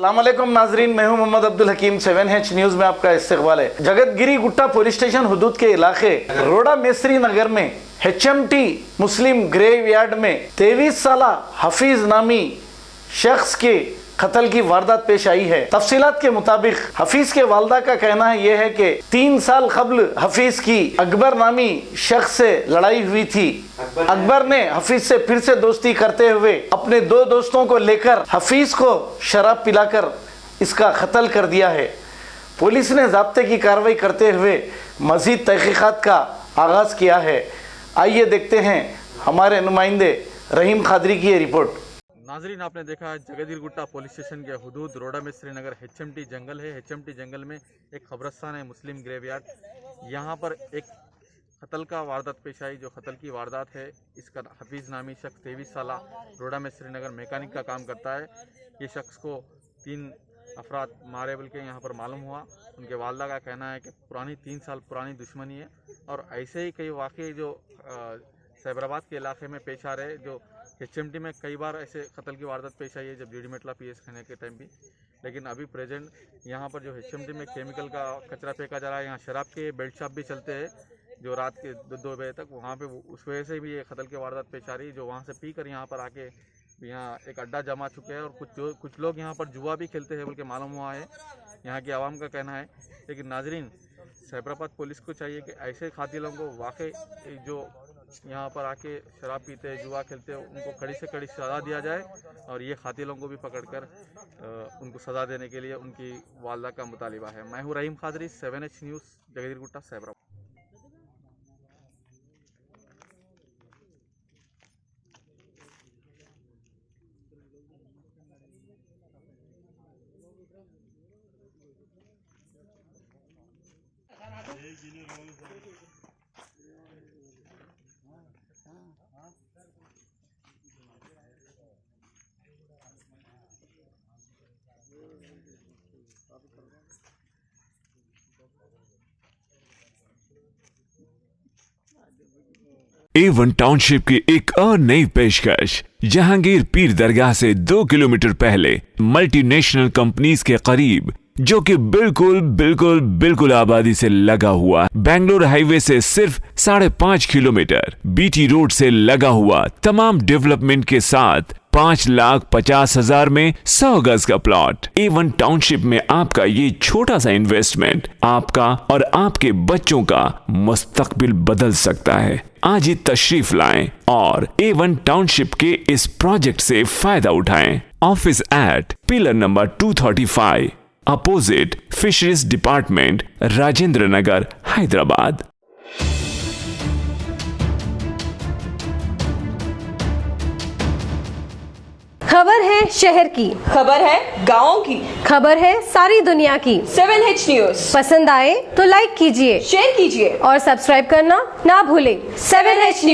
अस्सलामुअलैकुम नाजरीन, मैं हूं मोहम्मद अब्दुल हकीम। 7H न्यूज़ में आपका इस्तकबाल है। जगतगिरी गुट्टा पुलिस स्टेशन हुदूद के इलाके रोड़ा मेसरी नगर में HMT मुस्लिम ग्रेवयार्ड में 23 साल हफीज नामी शख्स के कत्ल की वारदात पेश आई है। तफसीलात के मुताबिक हफीज के वालदा का कहना है यह है कि 3 साल कबल हफीज की अकबर नामी शख्स से लड़ाई हुई थी। अकबर ने हफीज से फिर से दोस्ती करते हुए अपने 2 दोस्तों को लेकर हफीज को शराब पिलाकर इसका कत्ल कर दिया है। पुलिस ने ज़ाब्ते की कार्रवाई करते हुए मज़ीद तहकीकात का आगाज़ किया है। आइए देखते हैं हमारे नुमाइंदे रहीम खादरी की ये रिपोर्ट। नाजरीन, आपने देखा जगतगिरी गुट्टा पुलिस स्टेशन के हुदूद रोड़ा में श्रीनगर HMT जंगल है। HMT जंगल में एक कब्रस्तान है मुस्लिम ग्रेवयार्ड। यहाँ पर एक कत्ल का वारदात पेश आई। जो कत्ल की वारदात है, इसका हफीज़ नामी शख्स 23 साल रोड़ा में श्रीनगर मैकेनिक का काम करता है। ये शख्स को 3 अफराद मारे बल के यहाँ पर मालूम हुआ। उनके वालदा का कहना है कि 3 साल पुरानी दुश्मनी है और ऐसे ही कई वाक़े जो सैबराबाद के इलाके में पेश आ रहे, जो HMT में कई बार ऐसे कत्ल की वारदात पेश आई है, जब जीडी मेटला PS खाने के टाइम भी। लेकिन अभी प्रेजेंट यहाँ पर जो HMT में केमिकल का कचरा फेंका जा रहा है, यहाँ शराब के बेल्ट शॉप भी चलते हैं जो रात के 2 बजे तक, वहाँ पे उस वजह से भी ये कत्ल की वारदात पेश आ रही है। जो वहाँ से पी कर यहाँ पर आके यहाँ एक अड्डा जमा चुके हैं और कुछ लोग यहाँ पर जुआ भी खेलते हैं बल्कि मालूम हुआ है, यहाँ की आवाम का कहना है। लेकिन नाजरीन, सैबराबाद पुलिस को चाहिए कि ऐसे कातिलों को वाकई जो यहाँ पर आके शराब पीते हैं, जुआ खेलते हैं, उनको कड़ी से कड़ी सज़ा दिया जाए और ये कातिलों को भी पकड़कर उनको सज़ा देने के लिए उनकी वालदा का मुतालिबा है। मैं हूँ Rahim Khadri, 7H news, Jagathgiri Gutta, Cyberabad. A1 township की एक और नई पेशकश। जहांगीर पीर दरगाह से 2 किलोमीटर पहले मल्टीनेशनल कंपनीज के करीब, जो कि बिल्कुल आबादी से लगा हुआ, बेंगलुरु हाईवे से सिर्फ 5.5 किलोमीटर, BT रोड से लगा हुआ, तमाम डेवलपमेंट के साथ 5,50,000 में 100 गज का प्लॉट। A1 टाउनशिप में आपका ये छोटा सा इन्वेस्टमेंट आपका और आपके बच्चों का मुस्तकबिल बदल सकता है। आज ही तशरीफ लाएं और A1 टाउनशिप के इस प्रोजेक्ट से फायदा उठाएं। Office at pillar number 235, opposite fisheries department, Rajendra Nagar, Hyderabad. खबर है शहर की, खबर है गाँव की, खबर है सारी दुनिया की। 7H न्यूज़ पसंद आए तो लाइक कीजिए, शेयर कीजिए और सब्सक्राइब करना ना भूलें। 7H news.